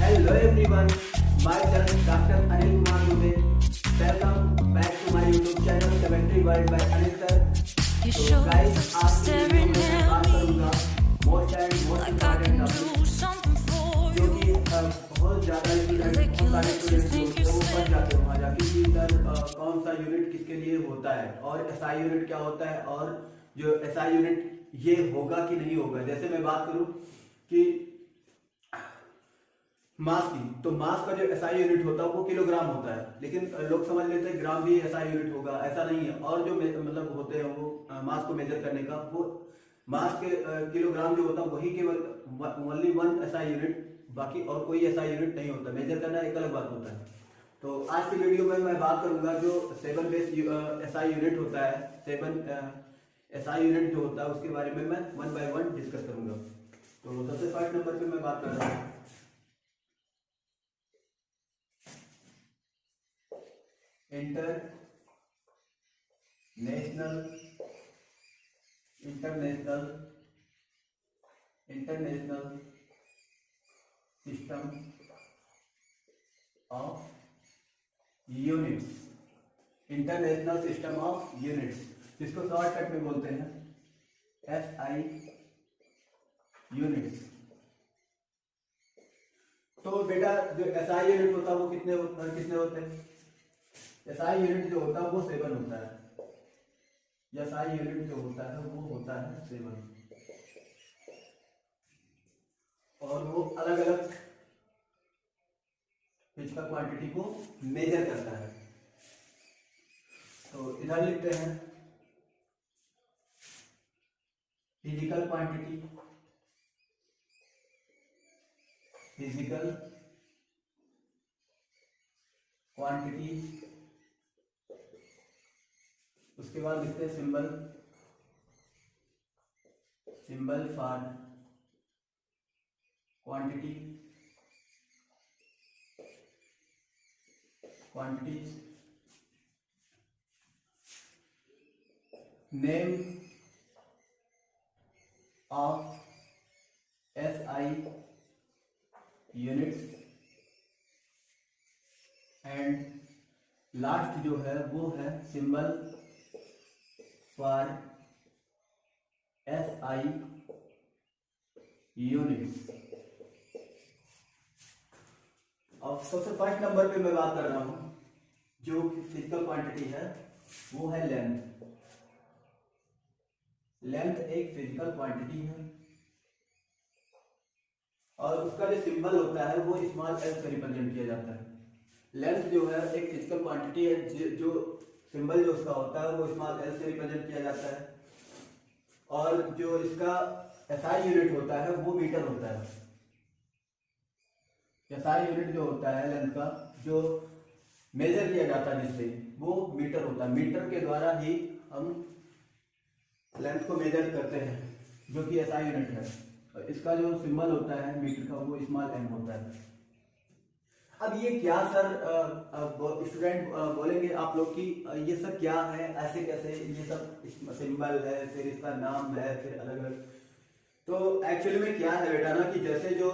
Hello everyone, myself Dr. Anil Kumar Dubey. Welcome back to my YouTube channel Chemistry World by Anil sir. So guys, आज की video में मैं बात करूँगा most important topic जो कि बहुत ज़्यादा बहुत सारे स्टूडेंट्स होते हैं वो फंस जाते हैं वहाँ जाके कि सर कौन सा यूनिट किसके लिए होता है और एसआई यूनिट क्या होता है और जो एसआई यूनिट ये होगा कि नहीं होगा। जैसे मैं बात करूँ कि मास की, तो मास का जो एसआई यूनिट होता है वो किलोग्राम होता है, लेकिन लोग समझ लेते हैं ग्राम भी एसआई यूनिट होगा, ऐसा नहीं है। और जो मतलब होते हैं वो मास को मेजर करने का, वो मास के किलोग्राम जो होता है वही केवल ओनली वन एसआई यूनिट, बाकी और कोई एसआई यूनिट नहीं होता। मेजर करना एक अलग बात होता है। तो आज की वीडियो में मैं बात करूंगा जो 7 बेस एसआई यूनिट होता है, 7 एसआई यूनिट जो होता है उसके बारे में मैं 1 बाय 1 डिस्कस करूंगा। तो सबसे फर्स्ट नंबर पे मैं बात कर रहा हूँ international system of units, international system of units, जिसको शॉर्टकट में बोलते हैं एसआई यूनिट्स। तो बेटा जो एसआई यूनिट होता है वो कितने होते हैं? एसआई यूनिट जो होता है वो 7 होता है। एसआई यूनिट जो होता है वो होता है 7 और वो अलग अलग फिजिकल क्वांटिटी को मेजर करता है। तो इधर लिखते हैं फिजिकल क्वांटिटी, उसके बाद लिखते हैं symbol for quantities, name of SI units and last जो है वो है सिंबल फॉर एसआई यूनिट्स। अब सबसे फर्स्ट नंबर पे मैं बात कर रहा हूं जो फिजिकल क्वांटिटी है वो है लेंथ। लेंथ एक फिजिकल क्वांटिटी है और उसका जो सिंबल होता है वो स्मॉल एल से रिप्रेजेंट किया जाता है। लेंथ जो है एक फिजिकल क्वांटिटी है, जो सिंबल जो उसका होता है वो स्मॉल एल से रिप्रेजेंट किया जाता है और जो इसका एसआई यूनिट होता है वो मीटर होता है। एसआई यूनिट जो होता है लेंथ का जो मेजर किया जाता है जिससे वो मीटर होता है। मीटर के द्वारा ही हम लेंथ को मेजर करते हैं जो कि एसआई यूनिट है। इसका जो सिंबल होता है मीटर का वो स्मॉल एम होता है। अब ये क्या सर, स्टूडेंट बोलेंगे आप लोग कि ये सब क्या है, ऐसे कैसे, ये सब सिंबल है फिर इसका नाम है फिर अलग अलग। तो एक्चुअली में क्या है बेटा ना कि जैसे जो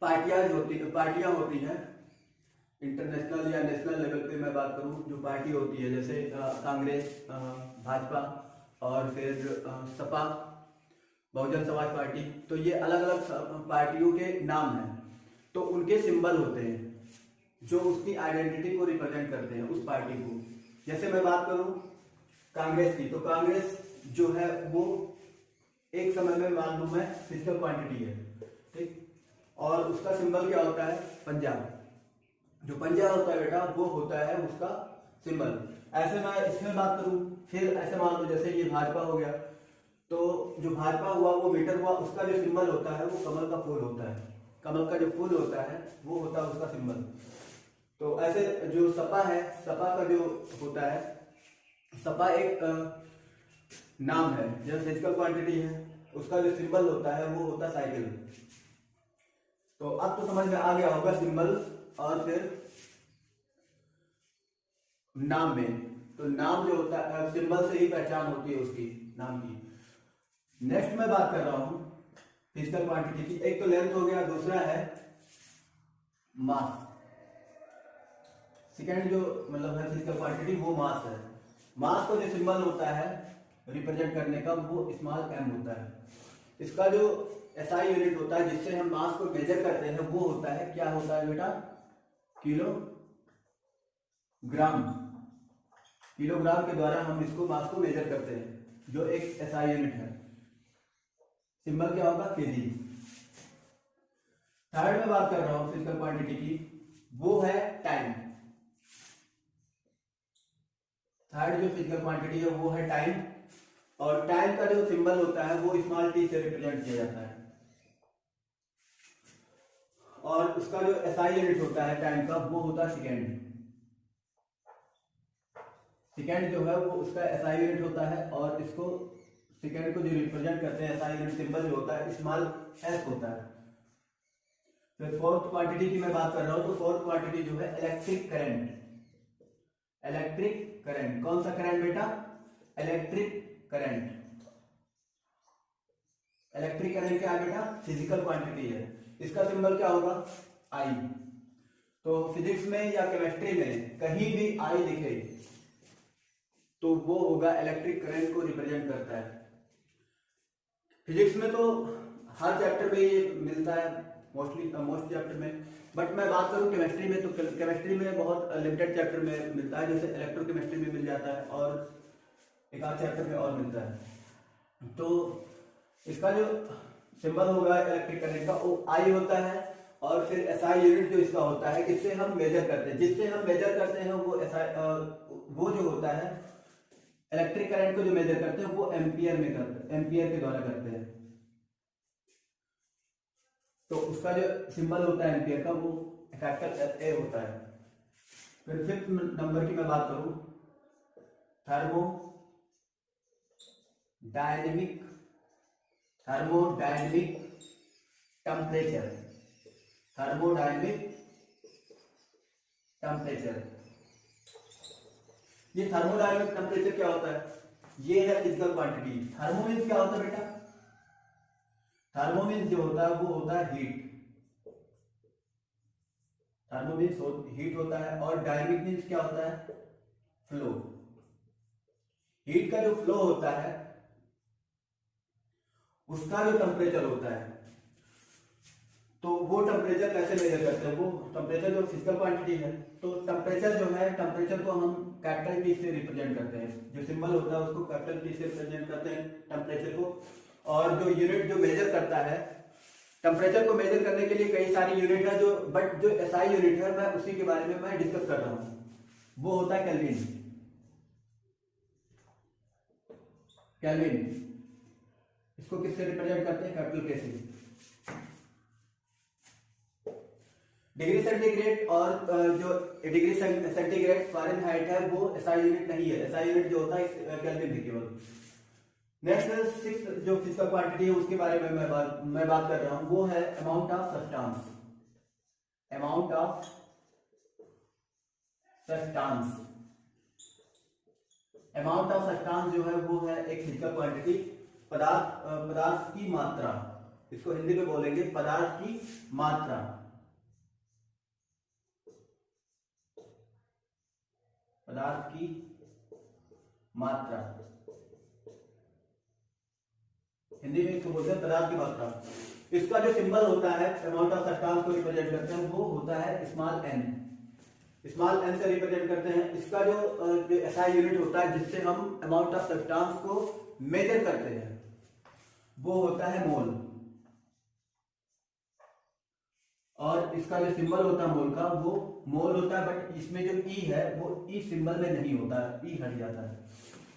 पार्टियां होती हैं इंटरनेशनल या नेशनल लेवल पे मैं बात करूं, जो पार्टी होती है जैसे कांग्रेस, भाजपा और फिर सपा, बहुजन समाज पार्टी, तो ये अलग अलग पार्टियों के नाम हैं। तो उनके सिंबल होते हैं जो उसकी आइडेंटिटी को रिप्रेजेंट करते हैं उस पार्टी को। जैसे मैं बात करूं कांग्रेस की, तो कांग्रेस जो है वो एक समय में मालूम है फिजिकल क्वांटिटी है, ठीक। और उसका सिंबल क्या होता है? पंजाब। जो पंजाब होता है बेटा वो होता है उसका सिंबल। ऐसे मैं इसमें बात करूं, फिर ऐसे मान लो जैसे ये भाजपा हो गया, तो जो भाजपा हुआ वो मीटर हुआ, उसका जो सिंबल होता है वो कमल का फूल होता है। कमल का जो फूल होता है वो होता है उसका सिंबल। तो ऐसे जो सपा है, सपा का जो होता है, सपा एक नाम है जो फिजिकल क्वांटिटी है, उसका जो सिंबल होता है वो होता है साइकिल। तो अब तो समझ में आ गया होगा सिंबल और फिर नाम में। तो नाम जो होता है सिंबल से ही पहचान होती है उसकी नाम की। नेक्स्ट मैं बात कर रहा हूं फिजिकल क्वांटिटी की। एक तो लेंथ हो गया, दूसरा है मास। सेकेंड जो मतलब है फिजिकल क्वांटिटी वो मास है। मास का जो सिंबल होता है रिप्रेजेंट करने का वो स्मॉल m होता है। इसका जो SI यूनिट होता है जिससे हम मास को मेजर करते हैं वो होता है, क्या होता है बेटा, किलोग्राम। किलोग्राम के द्वारा हम इसको मास को मेजर करते हैं, जो एक SI यूनिट है। सिंबल क्या होगा, kg। थर्ड में बात कर रहा हूं फिजिकल क्वांटिटी की, वो है टाइम। थर्ड जो फिजिकल क्वांटिटी है वो है टाइम, और टाइम का जो सिंबल होता है वो स्मॉल t से रिप्रेजेंट किया जाता है। और उसका जो SI यूनिट होता है टाइम का वो होता है सेकेंड। सेकेंड जो है वो उसका SI यूनिट होता है, और इसको सेकेंड को जो रिप्रेजेंट करते हैं SI यूनिट सिंबल जो होता है स्मॉल s होता है। फिर फोर्थ क्वांटिटी की मैं बात कर रहा हूं, तो फोर्थ क्वांटिटी जो है इलेक्ट्रिक करंट। इलेक्ट्रिक करंट, कौन सा करंट बेटा, इलेक्ट्रिक करंट। इलेक्ट्रिक करंट क्या है बेटा, फिजिकल क्वांटिटी है। इसका सिंबल क्या होगा, I। तो फिजिक्स में या केमिस्ट्री में कहीं भी I दिखे तो वो होगा इलेक्ट्रिक करंट को रिप्रेजेंट करता है। फिजिक्स में तो हर चैप्टर में ये मिलता है, मोस्ट चैप्टर में। बट मैं बात करूं केमिस्ट्री में, तो केमिस्ट्री में बहुत लिमिटेड चैप्टर में मिलता है, जैसे इलेक्ट्रोकेमिस्ट्री में मिल जाता है और एक आध चैप्टर में और मिलता है। तो इसका जो सिंबल होगा इलेक्ट्रिक करंट का वो I होता है, और फिर SI यूनिट जो इसका होता है किससे हम मेजर करते हैं, जिससे हम मेजर करते हैं वो वो जो होता है इलेक्ट्रिक करंट को जो मेजर करते हैं वो एम्पियर में करते हैं, एम्पियर के द्वारा करते हैं। तो उसका जो सिंबल होता है एम्पियर का वो कैपिटल A होता है। फिर फिफ्थ नंबर की मैं बात करूं, थर्मोडायनेमिक टेम्परेचर। थर्मोडायनेमिक टेम्परेचर, ये थर्मोडायनेमिक टेम्परेचर क्या होता है, ये है फिजिकल क्वांटिटी। थर्मो मीन्स क्या होता है बेटा, थर्मो मीन्स जो होता है वो होता है हीट। थर्मो मीन्स हीट होता है, और डायनेमिक मीन्स क्या होता है, फ्लो। हीट का जो फ्लो होता है उसका जो टेम्परेचर होता है, तो वो टेम्परेचर कैसे मेजर करते हैं, वो टेम्परेचर जो फिजिकल क्वांटिटी है, तो टेम्परेचर जो है, टेम्परेचर को हम कैपिटल T से रिप्रेजेंट करते हैं। जो सिंबल होता है उसको कैपिटल T से रिप्रेजेंट करते हैं टेम्परेचर को। और जो यूनिट जो मेजर करता है टेम्परेचर को मेजर करने के लिए कई सारी यूनिट है, जो बट जो SI यूनिट है मैं उसी के बारे में मैं डिस्कस कर रहा हूँ, वो होता है केल्विन। केल्विन इसको किससे रिप्रेजेंट करते हैं, कैपिटल K से। डिग्री सेंटीग्रेड और जो डिग्री सेंटीग्रेड फ़ारेनहाइट है वो SI यूनिट नहीं है। SI यूनिट जो होता है केल्विन है केवल। नेक्स्ट सिक्स्थ जो फिजिकल क्वांटिटी है उसके बारे में मैं बात कर रहा हूं, वो है amount of substance. Amount of substance, amount of substance जो है वो है एक फिजिकल क्वांटिटी, पदार्थ की मात्रा। इसको हिंदी में बोलेंगे पदार्थ की मात्रा। पदार्थ की मात्रा, हिंदी में इसको बोलते हैं पदार्थ की मात्रा। इसका जो सिंबल होता है अमाउंट ऑफ सब्सटेंस को रिप्रेजेंट करते हैं वो होता है स्मॉल n। स्मॉल n से रिप्रेजेंट करते हैं। इसका जो SI यूनिट होता है जिससे हम अमाउंट ऑफ सब्सटेंस को मेजर करते हैं वो होता है मोल। और इसका जो सिंबल होता है मोल का वो मोल होता है, बट इसमें जो E है वो E सिंबल में नहीं होता है, E हट जाता है।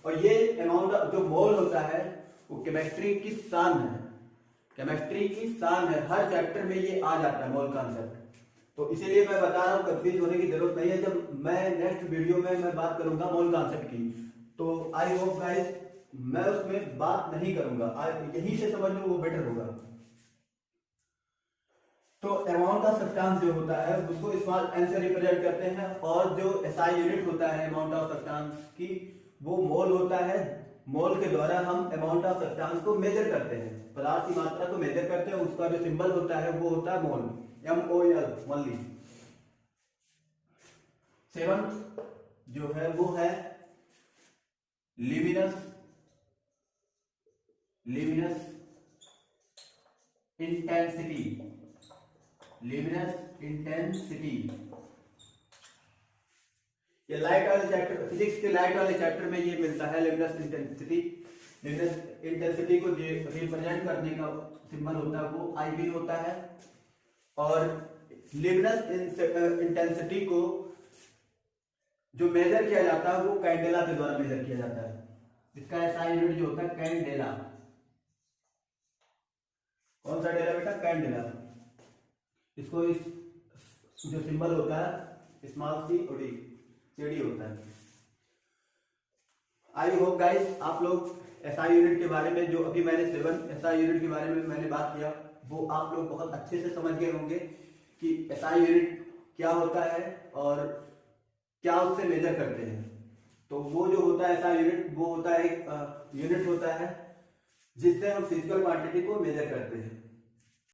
और ये अमाउंट जो मोल होता है वो केमिस्ट्री की शान है, केमिस्ट्री की शान है। हर चैप्टर में ये आ जाता है मोल कॉन्सेप्ट। तो इसीलिए मैं बता रहा हूँ, कंफ्यूज होने की जरूरत नहीं है। जब मैं नेक्स्ट वीडियो में मैं बात करूंगा मोल कॉन्सेप्ट की, तो आई होप गाइस मैं उसमें बात नहीं करूंगा, यहीं से समझ लो वो बेटर होगा। तो अमाउंट ऑफ सब्सटेंस जो होता है उसको स्मॉल n से रिप्रेजेंट करते हैं, और जो SI यूनिट होता है अमाउंट ऑफ सब्सटेंस की वो मोल होता है। मोल के द्वारा हम अमाउंट ऑफ सब्सटेंस को मेजर करते हैं, पदार्थ की मात्रा को मेजर करते हैं। उसका जो सिंबल होता है वो होता है मोल, MOL ओनली। सेवंथ जो है वो है ल्यूमिनस इंटेंसिटी। ल्यूमिनस इंटेंसिटी ये लाइट वाले चैप्टर, फिजिक्स के लाइट वाले चैप्टर में ये मिलता है ल्यूमिनस इंटेंसिटी। ल्यूमिनस इंटेंसिटी को रिप्रेजेंट करने का सिंबल होता है वो IV होता है, और ल्यूमिनस इंटेंसिटी को जो मेजर किया जाता है वो कैंडेला के द्वारा मेजर किया जाता है। इसका SI यूनिट जो होता है कैंडेला। कौन सा डेला बेटा? कैंडेला। इसको इस जो सिंबल होता है स्मॉल CD होता है। आई होप गाइस आप लोग SI यूनिट के बारे में, जो अभी मैंने 7 SI यूनिट के बारे में मैंने बात किया, वो आप लोग बहुत अच्छे से समझ गए होंगे कि SI यूनिट क्या होता है और क्या उससे मेजर करते हैं। तो वो जो होता है SI यूनिट, वो होता है एक यूनिट होता है जिससे हम फिजिकल क्वांटिटी को मेजर करते हैं।